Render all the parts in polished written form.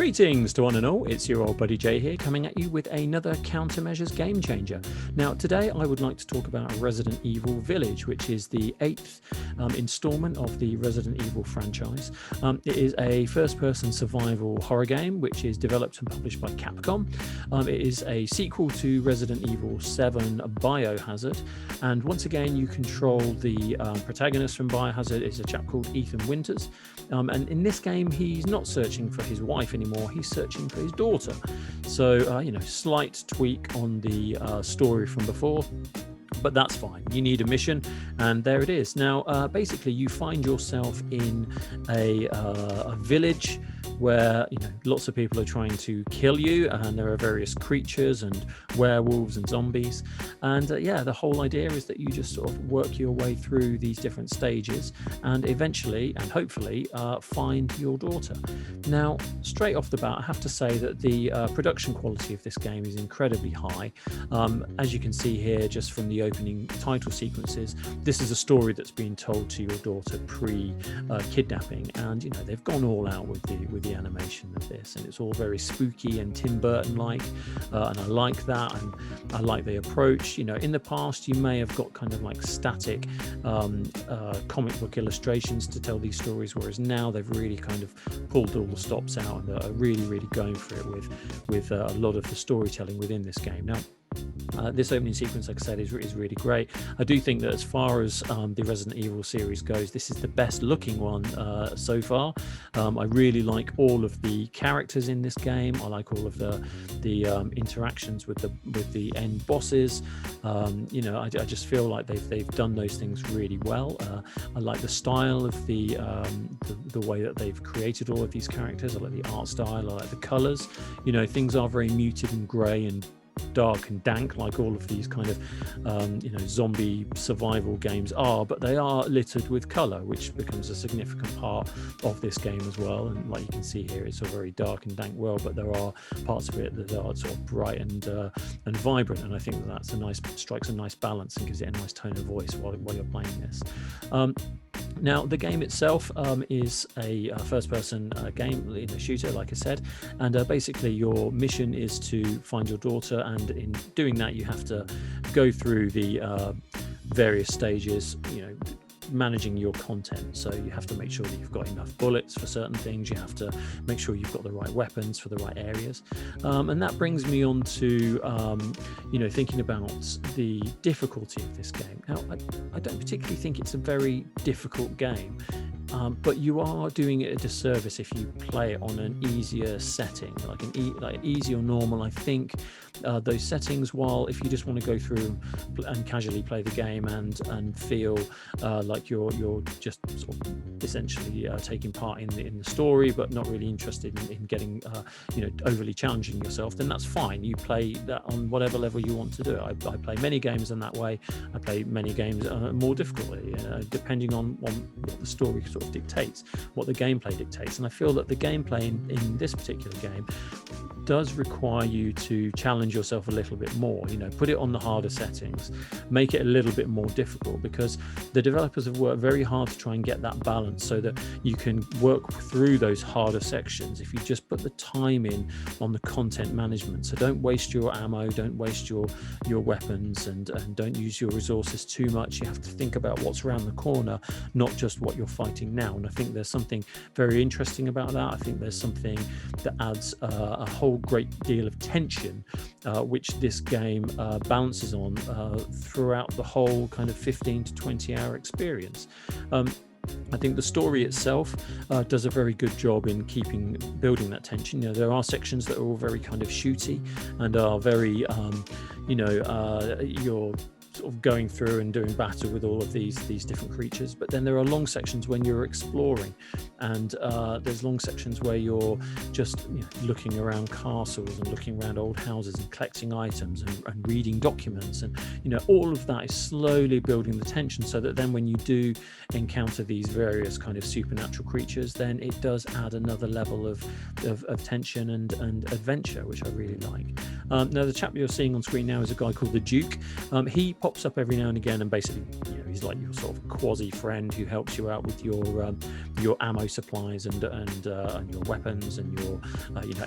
Greetings to one and all, it's your old buddy Jay here, coming at you with another Countermeasures game changer. Now today I would like to talk about Resident Evil Village, which is the 8th installment of the Resident Evil franchise. It is a first-person survival horror game which is developed and published by Capcom. It is a sequel to Resident Evil 7 Biohazard, and once again you control the protagonist from Biohazard. Is a chap called Ethan Winters, and in this game he's not searching for his wife anymore, he's searching for his daughter. So slight tweak on the story from before, but that's fine. You need a mission, and there it is. Now basically you find yourself in a village where lots of people are trying to kill you, and there are various creatures and werewolves and zombies, and the whole idea is that you just sort of work your way through these different stages and eventually and hopefully find your daughter. Now straight off the bat I have to say that the production quality of this game is incredibly high. As you can see here just from the opening title sequences, this is a story that's being told to your daughter pre-kidnapping, and they've gone all out with the animation of this, and it's all very spooky and Tim Burton like, and I like that, and I like the approach. In the past you may have got kind of like static comic book illustrations to tell these stories, whereas now they've really kind of pulled all the stops out and are really going for it with a lot of the storytelling within this game. Now this opening sequence, like I said, is really great. I do think that as far as the Resident Evil series goes, this is the best looking one so far. I really like all of the characters in this game. I like all of the interactions with the end bosses. I just feel like they've done those things really well. I like the style of the way that they've created all of these characters. I like the art style. I like the colors. Things are very muted and grey and dark and dank, like all of these kind of zombie survival games are, but they are littered with color, which becomes a significant part of this game as well. And like you can see here, it's a very dark and dank world, but there are parts of it that are sort of bright and vibrant, and I think that's strikes a nice balance and gives it a nice tone of voice while you're playing this. Now the game itself is a first-person game, shooter, like I said, and basically your mission is to find your daughter, and in doing that you have to go through the various stages, managing your content. So you have to make sure that you've got enough bullets for certain things, you have to make sure you've got the right weapons for the right areas, and that brings me on to thinking about the difficulty of this game. Now I don't particularly think it's a very difficult game, but you are doing it a disservice if you play it on an easier setting, like easy or normal. I think those settings, while if you just want to go through and casually play the game and feel like you're just sort of essentially taking part in the story, but not really interested in getting overly challenging yourself, then that's fine. You play that on whatever level you want to do it. I play many games in that way. I play many games more difficultly, depending on what the story sort of dictates, what the gameplay dictates. And I feel that the gameplay in this particular game does require you to challenge yourself a little bit more. Put it on the harder settings, make it a little bit more difficult, because the developers have worked very hard to try and get that balance so that you can work through those harder sections if you just put the time in on the content management. So don't waste your ammo, don't waste your weapons, and don't use your resources too much. You have to think about what's around the corner, not just what you're fighting now. And I think there's something very interesting about that. I think there's something that adds a whole great deal of tension, which this game balances on throughout the whole kind of 15 to 20 hour experience. I think the story itself does a very good job in building that tension. There are sections that are all very kind of shooty and are very you're sort of going through and doing battle with all of these different creatures, but then there are long sections when you're exploring, and there's long sections where you're just looking around castles and looking around old houses and collecting items and reading documents, and all of that is slowly building the tension, so that then when you do encounter these various kind of supernatural creatures, then it does add another level of tension and adventure, which I really like. Now, the chap you're seeing on screen now is a guy called the Duke. He pops up every now and again, and basically, he's like your sort of quasi friend who helps you out with your ammo supplies and your weapons and your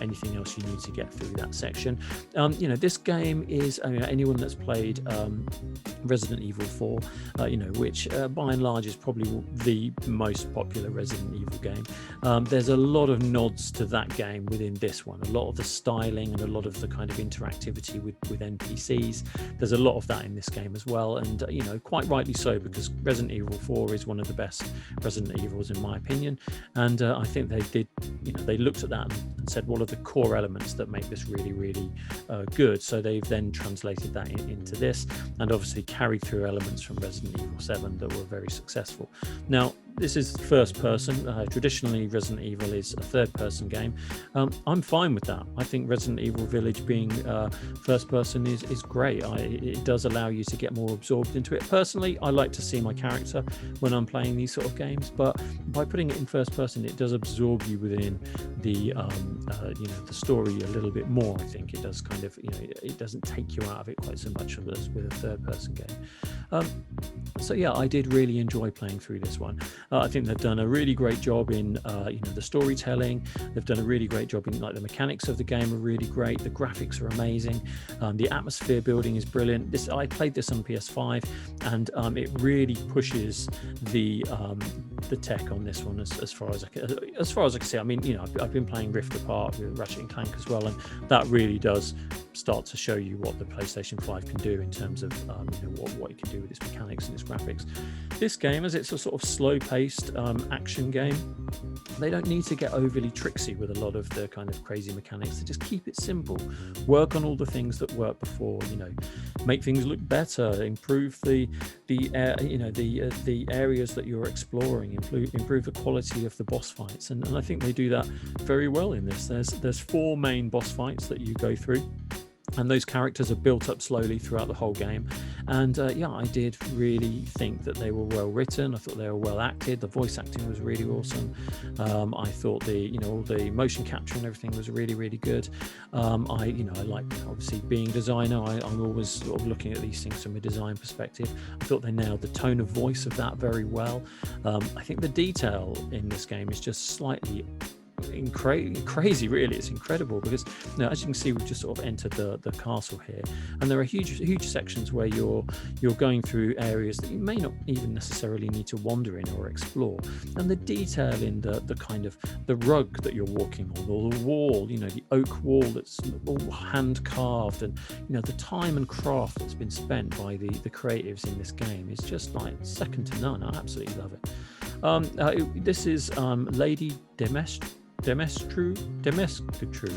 anything else you need to get through that section. This game is, anyone that's played Resident Evil 4, which by and large is probably the most popular Resident Evil game. There's a lot of nods to that game within this one. A lot of the styling and a lot of the kind of interactivity with NPCs. There's a lot of that in this game as well, and quite rightly so, because Resident Evil 4 is one of the best Resident Evils in my opinion. And I think they did, they looked at that and said, what are the core elements that make this really, really good? So they've then translated that into this, and obviously carried through elements from Resident Evil 7 that were very successful. Now, this is first person. Traditionally, Resident Evil is a third person game. I'm fine with that. I think Resident Evil Village being first person is great. It does allow you to get more absorbed into it. Personally, I like to see my character when I'm playing these sort of games, but by putting it in first person, it does absorb you within the the story a little bit more. I think it does kind of, it doesn't take you out of it quite so much as with a third person game. So yeah, I did really enjoy playing through this one. I think they've done a really great job in the storytelling. They've done a really great job in the mechanics of the game are really great. The graphics are amazing. The atmosphere building is brilliant. I played this on PS5, and it really pushes the tech on this one as far as I can see. I mean, I've been playing Rift Apart with Ratchet and Clank as well, and that really does start to show you what the PlayStation 5 can do in terms of what it can do with its mechanics and its graphics. This game, as it's a sort of slow-paced action game, they don't need to get overly tricksy with a lot of the kind of crazy mechanics. They just keep it simple, work on all the things that worked before, make things look better, improve the areas that you're exploring, improve the quality of the boss fights, and I think they do that very well in this. There's 4 main boss fights that you go through, and those characters are built up slowly throughout the whole game. And I did really think that they were well written. I thought they were well acted. The voice acting was really awesome. I thought all the motion capture and everything was really, really good. I like, obviously being a designer, I'm always sort of looking at these things from a design perspective. I thought they nailed the tone of voice of that very well. I think the detail in this game is just slightly crazy, really. It's incredible because as you can see, we've just sort of entered the castle here, and there are huge sections where you're going through areas that you may not even necessarily need to wander in or explore, and the detail in the kind of the rug that you're walking on, or the wall, the oak wall that's all hand carved, and the time and craft that's been spent by the creatives in this game is just like second to none. I absolutely love it. This is Lady Demestru.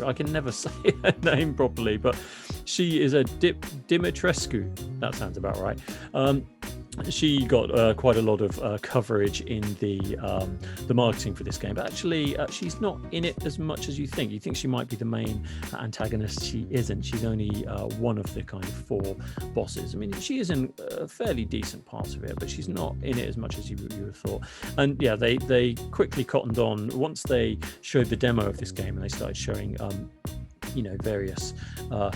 I can never say her name properly, but she is a Dimitrescu. That sounds about right. She got quite a lot of coverage in the marketing for this game, but actually she's not in it as much as you think. You think she might be the main antagonist. She isn't. She's only one of the kind of 4 bosses. I mean, she is in a fairly decent part of it, but she's not in it as much as you would have thought. And yeah, they quickly cottoned on once they showed the demo of this game, and they started showing various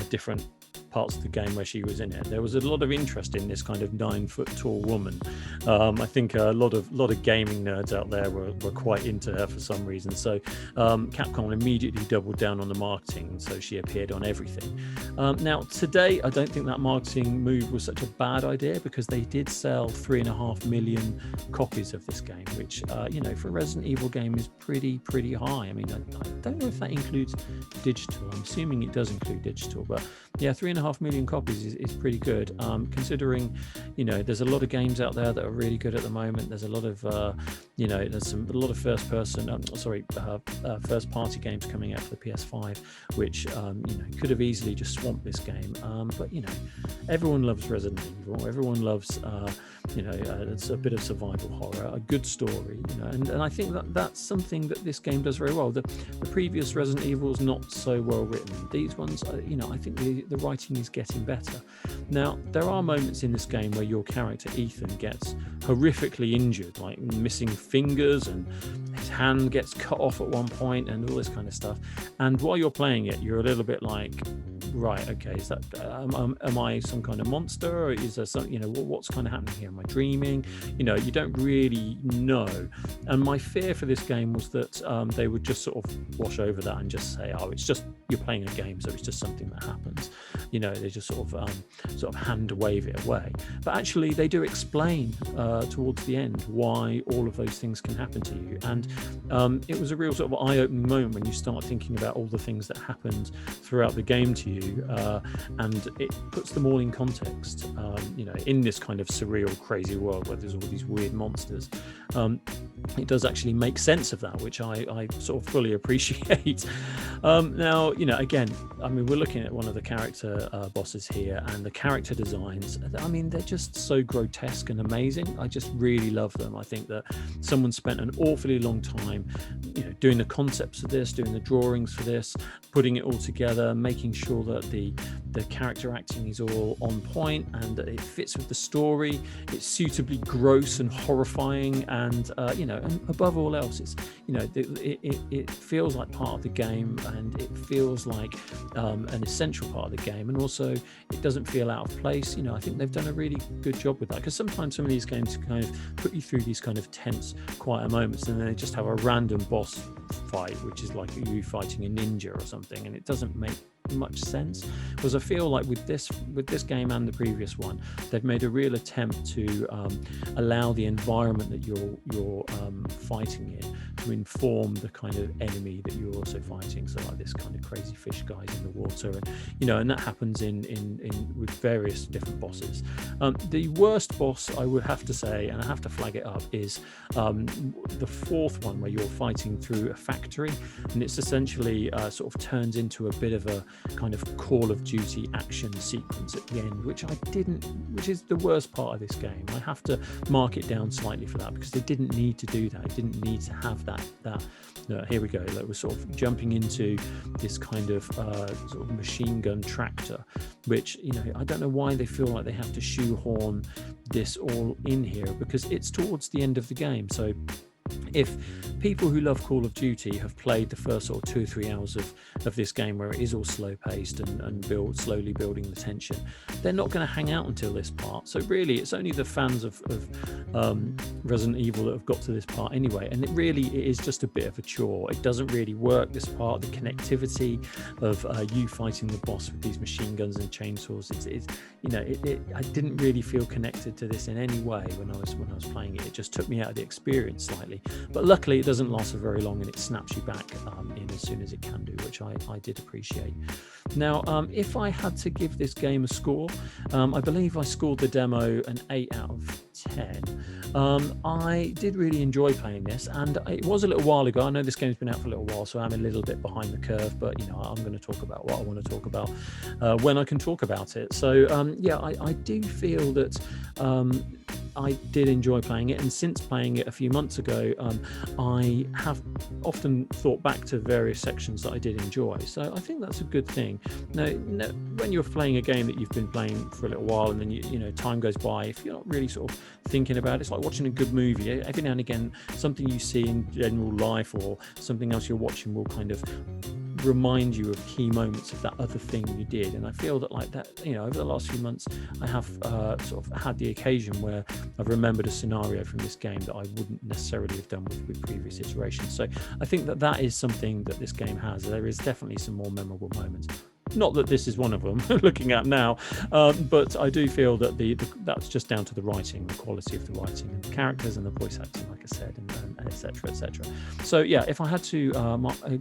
different parts of the game where she was in it. There was a lot of interest in this kind of 9-foot tall woman. I think a lot of gaming nerds out there were quite into her for some reason. So Capcom immediately doubled down on the marketing, and so she appeared on everything. Now today, I don't think that marketing move was such a bad idea, because they did sell 3.5 million copies of this game, which for a Resident Evil game is pretty high. I mean, I don't know if that includes digital. I'm assuming it does include digital, but yeah, 3.5 million copies is pretty good, considering there's a lot of games out there that are really good at the moment. There's a lot of there's a lot of first party games coming out for the PS5, which could have easily just swamped this game, but everyone loves Resident Evil. Everyone loves it's a bit of survival horror, a good story, and I think that's something that this game does very well. The previous Resident Evil is not so well written. These ones, I think the writing is getting better. Now, there are moments in this game where your character Ethan gets horrifically injured, like missing fingers, and his hand gets cut off at one point, and all this kind of stuff. And while you're playing it, you're a little bit like, right, okay, is that am I some kind of monster, or is there some, what's kind of happening here? Am I dreaming? You don't really know. And my fear for this game was that they would just sort of wash over that and just say, oh, it's just, you're playing a game, so it's just something that happens. They just sort of hand wave it away. But actually they do explain towards the end why all of those things can happen to you. And it was a real sort of eye-opening moment when you start thinking about all the things that happened throughout the game to you, and it puts them all in context. In this kind of surreal, crazy world where there's all these weird monsters, it does actually make sense of that, which I sort of fully appreciate. Now, again, we're looking at one of the character bosses here, and the character designs, they're just so grotesque and amazing. I just really love them. I think that someone spent an awfully long time, doing the concepts of this, doing the drawings for this, putting it all together, making sure that the character acting is all on point and that it fits with the story. It's suitably gross and horrifying, and and above all else, it's it feels like part of the game, and it feels like an essential part of the game, and also it doesn't feel out of place. I think they've done a really good job with that, because sometimes some of these games kind of put you through these kind of tense, quieter moments, and then they just have a random boss fight, which is like you fighting a ninja or something, and it doesn't make much sense. Because I feel like with this game and the previous one, they've made a real attempt to allow the environment that you're fighting in to inform the kind of enemy that you're also fighting. So like this kind of crazy fish guys in the water, and that happens in with various different bosses. The worst boss, I would have to say, and I have to flag it up, is the fourth one, where you're fighting through a factory, and it's essentially sort of turns into a bit of a kind of Call of Duty action sequence at the end, which is the worst part of this game. I have to mark it down slightly for that, because they didn't need to do that. It didn't need to have that. Here we go. Like, we're sort of jumping into this kind of sort of machine gun tractor, which I don't know why they feel like they have to shoehorn this all in here, because it's towards the end of the game. So if people who love Call of Duty have played the first sort of 2 or 3 hours of this game, where it is all slow paced and slowly building the tension, they're not going to hang out until this part. So really, it's only the fans of Resident Evil that have got to this part anyway, and it is just a bit of a chore. It doesn't really work, this part. The connectivity of you fighting the boss with these machine guns and chainsaws, I didn't really feel connected to this in any way when I was playing it. It just took me out of the experience slightly. But luckily it doesn't last for very long, and it snaps you back in as soon as it can do, which I did appreciate. Now, if I had to give this game a score, I believe I scored the demo an 8 out of 10. I did really enjoy playing this, and it was a little while ago. I know this game's been out for a little while, so I'm a little bit behind the curve, but I'm going to talk about what I want to talk about when I can talk about it. So I do feel that I did enjoy playing it, and since playing it a few months ago, I have often thought back to various sections that I did enjoy. So I think that's a good thing. Now, when you're playing a game that you've been playing for a little while, and then time goes by, if you're not really sort of thinking about it, it's like watching a good movie. Every now and again, something you see in general life or something else you're watching will kind of remind you of key moments of that other thing you did. And I feel that, like that, over the last few months, I have sort of had the occasion where I've remembered a scenario from this game that I wouldn't necessarily have done with previous iterations. So I think that is something that this game has. There is definitely some more memorable moments. Not that this is one of them, looking at now, but I do feel that that's just down to the writing, the quality of the writing, and the characters and the voice acting, like I said, and etc. etc. So yeah, if I had to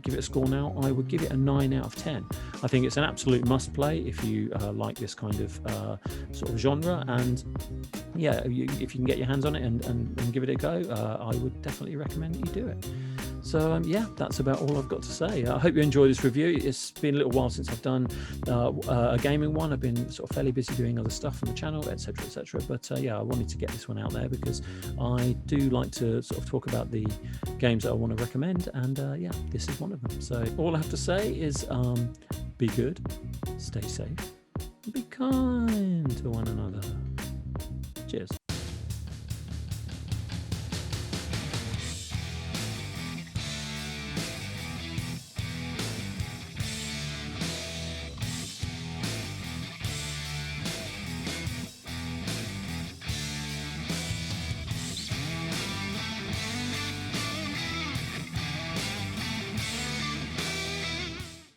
give it a score now, I would give it a 9 out of 10. I think it's an absolute must play if you like this kind of sort of genre, and yeah, if you can get your hands on it and give it a go, I would definitely recommend that you do it. So yeah, that's about all I've got to say. I hope you enjoy this review. It's been a little while since I've done a gaming one. I've been sort of fairly busy doing other stuff on the channel, etc. etc. But yeah, I wanted to get this one out there because I do like to sort of talk about the games that I want to recommend, and yeah, this is one of them. So all I have to say is be good, stay safe, be kind to one another. Cheers.